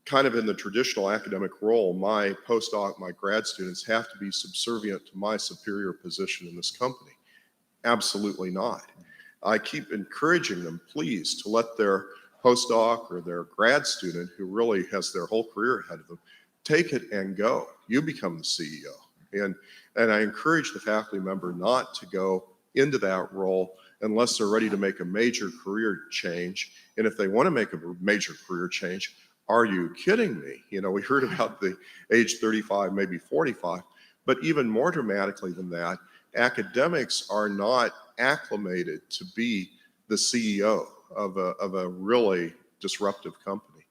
Speaker 9: kind of in the traditional academic role, my postdoc, my grad students have to be subservient to my superior position in this company. Absolutely not. I keep encouraging them, please, to let their postdoc or their grad student, who really has their whole career ahead of them, take it and go. You become the CEO. And I encourage the faculty member not to go into that role unless they're ready to make a major career change. And if they want to make a major career change, are you kidding me? We heard about the age 35, maybe 45, but even more dramatically than that, academics are not acclimated to be the CEO of a really disruptive company.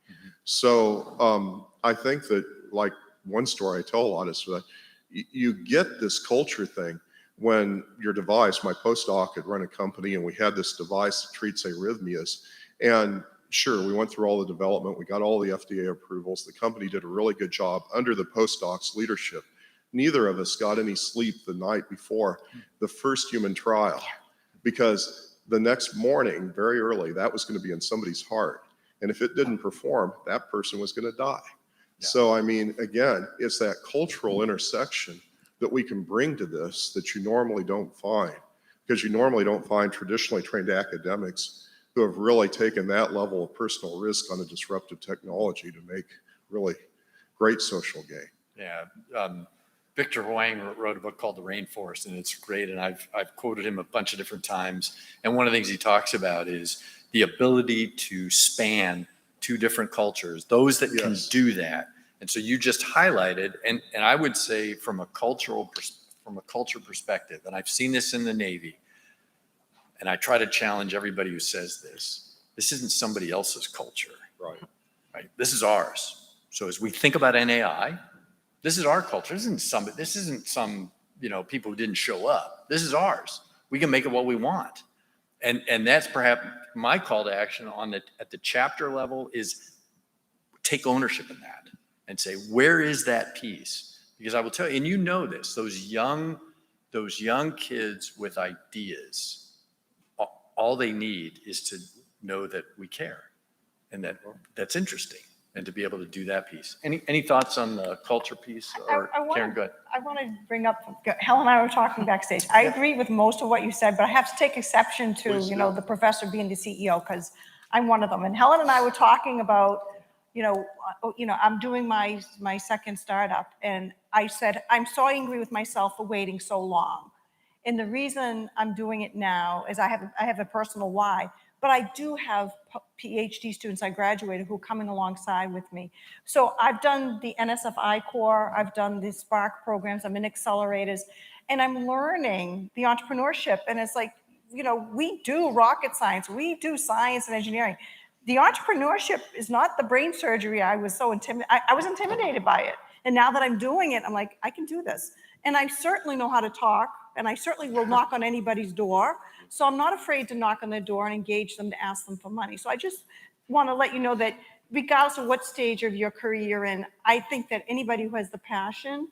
Speaker 9: So I think that, like one story I tell a lot is that you get this culture thing when your device, my postdoc had run a company and we had this device that treats arrhythmias. And sure, we went through all the development, we got all the FDA approvals, the company did a really good job under the postdoc's leadership. Neither of us got any sleep the night before the first human trial, because the next morning, very early, that was going to be in somebody's heart. And if it didn't perform, that person was going to die. Yeah. So, again, it's that cultural intersection that we can bring to this that you normally don't find, because you normally don't find traditionally trained academics who have really taken that level of personal risk on a disruptive technology to make really great social gain.
Speaker 1: Yeah. Victor Huang wrote a book called The Rainforest, and it's great. And I've quoted him a bunch of different times. And one of the things he talks about is the ability to span two different cultures, those that can do that. And so you just highlighted, and I would say from a culture perspective, and I've seen this in the Navy, and I try to challenge everybody who says this isn't somebody else's culture.
Speaker 9: Right.
Speaker 1: Right? This is ours. So as we think about NAI, this is our culture. This isn't some, people who didn't show up. This is ours. We can make it what we want. And that's perhaps my call to action at the chapter level is take ownership in that and say, where is that piece? Because I will tell you, and you know this, those young kids with ideas, all they need is to know that we care and that's interesting. And to be able to do that piece. Any thoughts on the culture piece? Or Karen, go ahead.
Speaker 3: I want to bring up, Helen and I were talking backstage. I agree with most of what you said, but I have to take exception to, the professor being the CEO, because I'm one of them. And Helen and I were talking about, I'm doing my second startup. And I said, I'm so angry with myself for waiting so long. And the reason I'm doing it now is I have a personal why. But I do have Ph.D. students I graduated who are coming alongside with me. So I've done the NSFI core, I've done the Spark programs, I'm in accelerators, and I'm learning the entrepreneurship. And it's like, we do rocket science, we do science and engineering. The entrepreneurship is not the brain surgery I was so intimidated. I was intimidated by it. And now that I'm doing it, I'm like, I can do this. And I certainly know how to talk, and I certainly will knock on anybody's door. So I'm not afraid to knock on their door and engage them to ask them for money. So I just want to let you know that regardless of what stage of your career you're in, I think that anybody who has the passion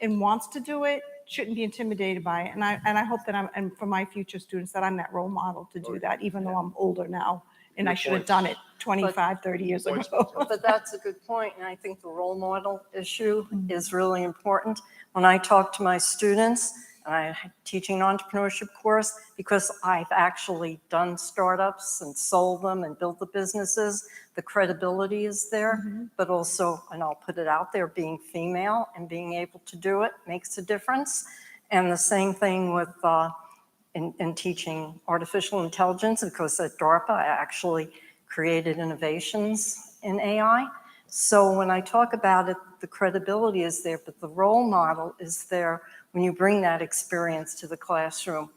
Speaker 3: and wants to do it shouldn't be intimidated by it. And I hope that and for my future students, that I'm that role model to do that, even though I'm older now. And I should have done it 25, 30 years ago.
Speaker 4: But that's a good point, and I think the role model issue is really important. When I talk to my students, I'm teaching an entrepreneurship course because I've actually done startups and sold them and built the businesses. The credibility is there, but also, and I'll put it out there, being female and being able to do it makes a difference. And the same thing with in teaching artificial intelligence, because at DARPA, I actually created innovations in AI. So when I talk about it, the credibility is there, but the role model is there when you bring that experience to the classroom.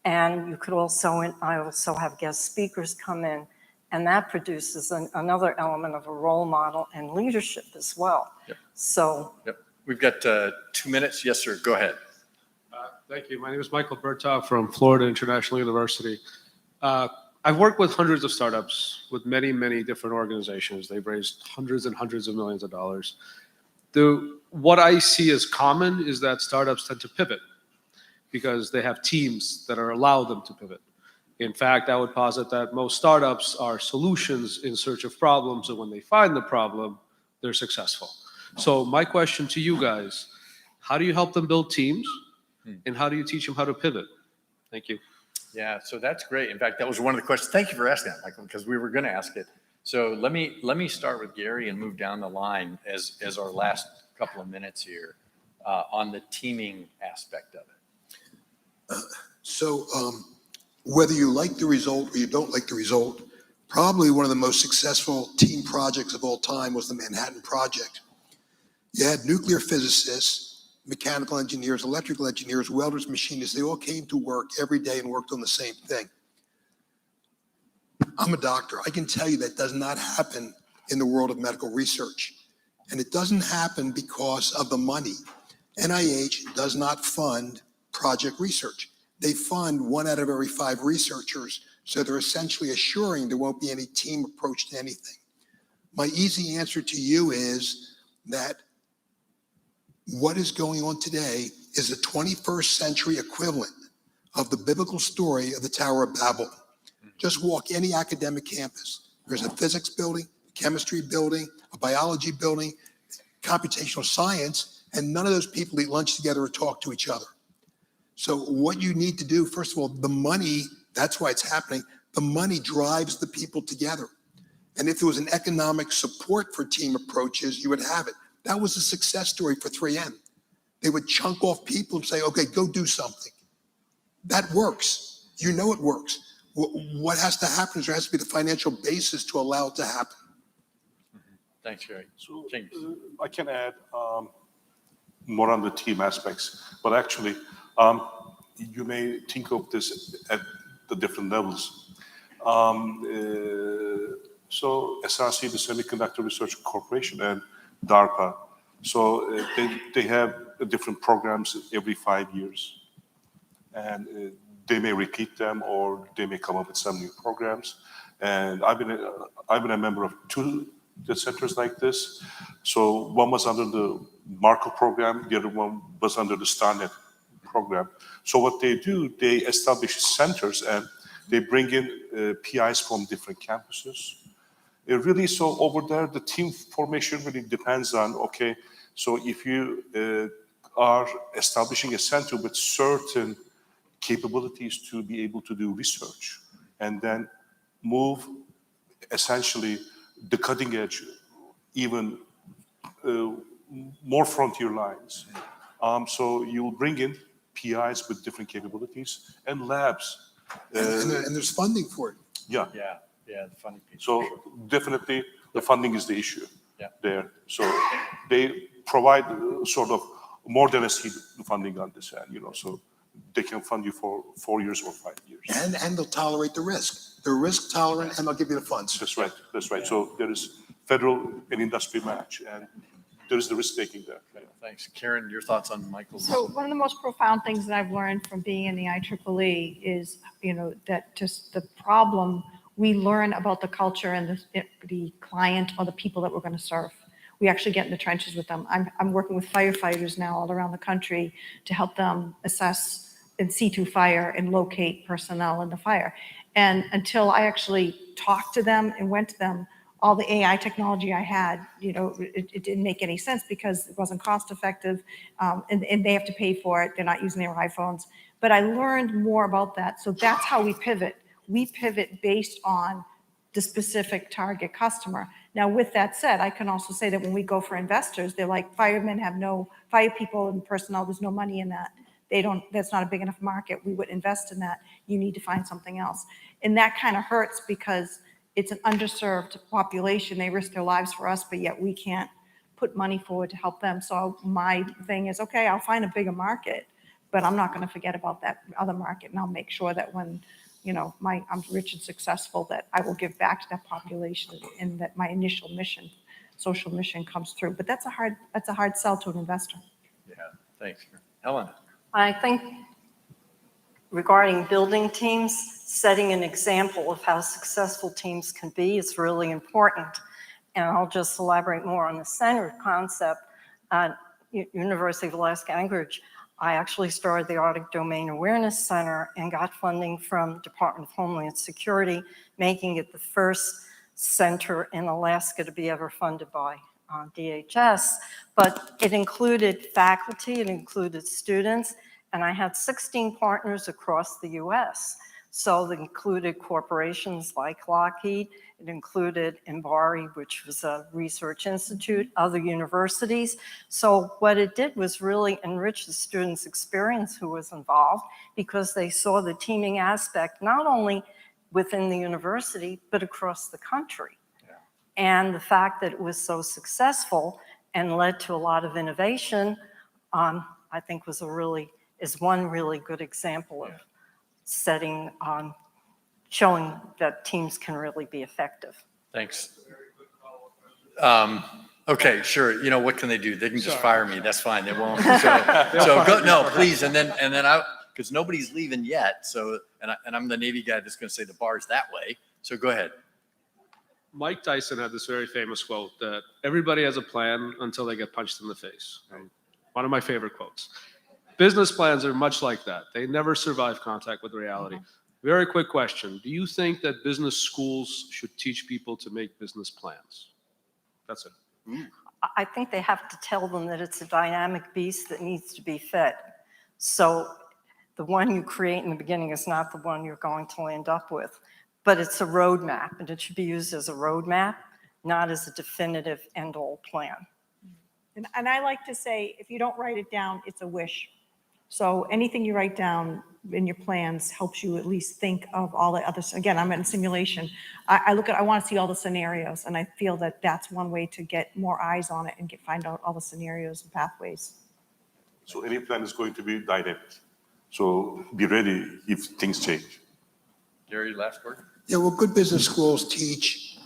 Speaker 4: And you could also, I also have guest speakers come in, and that produces another element of a role model and leadership as well.
Speaker 1: Yep.
Speaker 4: So.
Speaker 1: Yep. We've got 2 minutes. Yes, sir. Go ahead.
Speaker 10: Thank you. My name is Michael Bertov from Florida International University. I've worked with hundreds of startups with many, many different organizations. They've raised hundreds and hundreds of millions of dollars. What I see as common is that startups tend to pivot because they have teams that allow them to pivot. In fact, I would posit that most startups are solutions in search of problems, and when they find the problem, they're successful. So my question to you guys, how do you help them build teams, and how do you teach them how to pivot? Thank you.
Speaker 1: Yeah, so that's great. In fact, that was one of the questions. Thank you for asking that, Michael, because we were going to ask it. So let me start with Gary and move down the line as our last couple of minutes here on the teaming aspect of it.
Speaker 5: So whether you like the result or you don't like the result, probably one of the most successful team projects of all time was the Manhattan Project. You had nuclear physicists, mechanical engineers, electrical engineers, welders, machinists. They all came to work every day and worked on the same thing. I'm a doctor. I can tell you that does not happen in the world of medical research. And it doesn't happen because of the money. NIH does not fund project research. They fund 1 out of every 5 researchers. So they're essentially assuring there won't be any team approach to anything. My easy answer to you is that what is going on today is the 21st century equivalent of the biblical story of the Tower of Babel. Just walk any academic campus. There's a physics building, a chemistry building, a biology building, computational science, and none of those people eat lunch together or talk to each other. So what you need to do, first of all, the money, that's why it's happening. The money drives the people together. And if there was an economic support for team approaches, you would have it. That was a success story for 3M. They would chunk off people and say, okay, go do something. That works. You know it works. What has to happen is there has to be the financial basis to allow it to happen.
Speaker 1: Thanks, Gary.
Speaker 2: So
Speaker 1: Cengiz.
Speaker 2: I can add more on the team aspects, but actually, you may think of this at the different levels. So SRC, the Semiconductor Research Corporation, and DARPA, so they have different programs every 5 years, and they may repeat them or they may come up with some new programs. And I've been a member of two centers like this. So one was under the Marco program, the other one was under the StarNet program. So what they do, they establish centers and they bring in PIs from different campuses. Really, so over there, the team formation really depends on, okay, so if you are establishing a center with certain capabilities to be able to do research and then move essentially the cutting edge, even more frontier lines. So you'll bring in PIs with different capabilities and labs.
Speaker 5: And there's funding for it.
Speaker 2: Yeah.
Speaker 1: Yeah, the funding piece.
Speaker 2: So
Speaker 1: for sure.
Speaker 2: definitely the funding is the issue
Speaker 1: Yeah.
Speaker 2: there. So they provide sort of more than a seed funding on this end, so they can fund you for 4 years or 5 years.
Speaker 5: And they'll tolerate the risk. They're risk tolerant and they'll give you the funds.
Speaker 2: That's right. So there is federal and industry match and there is the risk taking there.
Speaker 1: Okay, thanks. Karen, your thoughts on Michael's?
Speaker 3: So one of the most profound things that I've learned from being in the IEEE is, that just the problem, we learn about the culture and the client or the people that we're going to serve. We actually get in the trenches with them. I'm working with firefighters now all around the country to help them assess and see through fire and locate personnel in the fire. And until I actually talked to them and went to them, all the AI technology I had, it didn't make any sense because it wasn't cost effective, and they have to pay for it. They're not using their iPhones. But I learned more about that. So that's how we pivot. We pivot based on the specific target customer. Now, with that said, I can also say that when we go for investors, they're like, fire people and personnel, there's no money in that. That's not a big enough market. We wouldn't invest in that. You need to find something else. And that kind of hurts because it's an underserved population. They risk their lives for us, but yet we can't put money forward to help them. So my thing is, okay, I'll find a bigger market, but I'm not going to forget about that other market. And I'll make sure that when I'm rich and successful, that I will give back to that population and that my initial mission, social mission comes through. But that's a hard sell to an investor.
Speaker 1: Yeah, thanks. Helena.
Speaker 4: I think regarding building teams, setting an example of how successful teams can be is really important. And I'll just elaborate more on the center concept. At University of Alaska Anchorage, I actually started the Arctic Domain Awareness Center and got funding from Department of Homeland Security, making it the first center in Alaska to be ever funded by DHS. But it included faculty, it included students, and I had 16 partners across the US. So it included corporations like Lockheed, it included Embari, which was a research institute, other universities. So what it did was really enrich the students' experience who was involved because they saw the teaming aspect not only within the university, but across the country. Yeah. And the fact that it was so successful and led to a lot of innovation, I think is one really good example of setting on showing that teams can really be effective.
Speaker 1: Thanks. Okay, sure. What can they do? They can just fire me. That's fine. They won't. So go, no, please. And then because nobody's leaving yet. So, and I'm the Navy guy that's going to say the bar's that way. So go ahead.
Speaker 10: Mike Tyson had this very famous quote that everybody has a plan until they get punched in the face. Right? One of my favorite quotes. Business plans are much like that. They never survive contact with reality. Very quick question. Do you think that business schools should teach people to make business plans? That's it.
Speaker 4: I think they have to tell them that it's a dynamic beast that needs to be fed. So the one you create in the beginning is not the one you're going to end up with. but it's a roadmap, and it should be used as a roadmap, not as a definitive end-all plan.
Speaker 3: And I like to say, if you don't write it down, it's a wish. So anything you write down in your plans helps you at least think of all the others. Again, I'm in simulation. I want to see all the scenarios, and I feel that that's one way to get more eyes on it and find out all the scenarios and pathways.
Speaker 2: So any plan is going to be dynamic. So be ready if things change.
Speaker 1: Gary, last word?
Speaker 5: Yeah, well, good business schools teach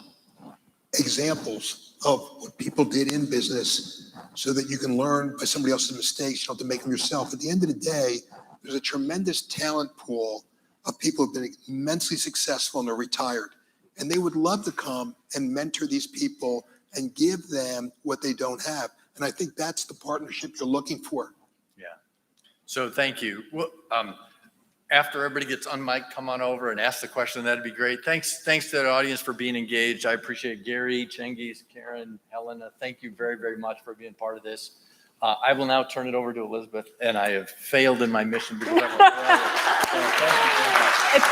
Speaker 5: examples of what people did in business so that you can learn by somebody else's mistakes. You don't have to make them yourself. At the end of the day, there's a tremendous talent pool of people who've been immensely successful and are retired. And they would love to come and mentor these people and give them what they don't have. And I think that's the partnership you're looking for.
Speaker 1: Yeah. So thank you. Well, after everybody gets unmiked, come on over and ask the question. That'd be great. Thanks to the audience for being engaged. I appreciate Gary, Cengiz, Karen, Helena. Thank you very, very much for being part of this. I will now turn it over to Elizabeth, and I have failed in my mission because I'm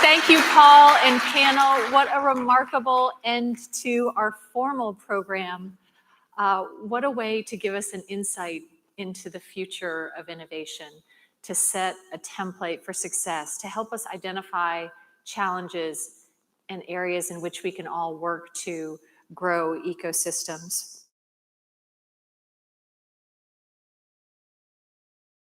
Speaker 11: Thank you, Paul and panel. What a remarkable end to our formal program. What a way to give us an insight into the future of innovation, to set a template for success, to help us identify challenges and areas in which we can all work to grow ecosystems.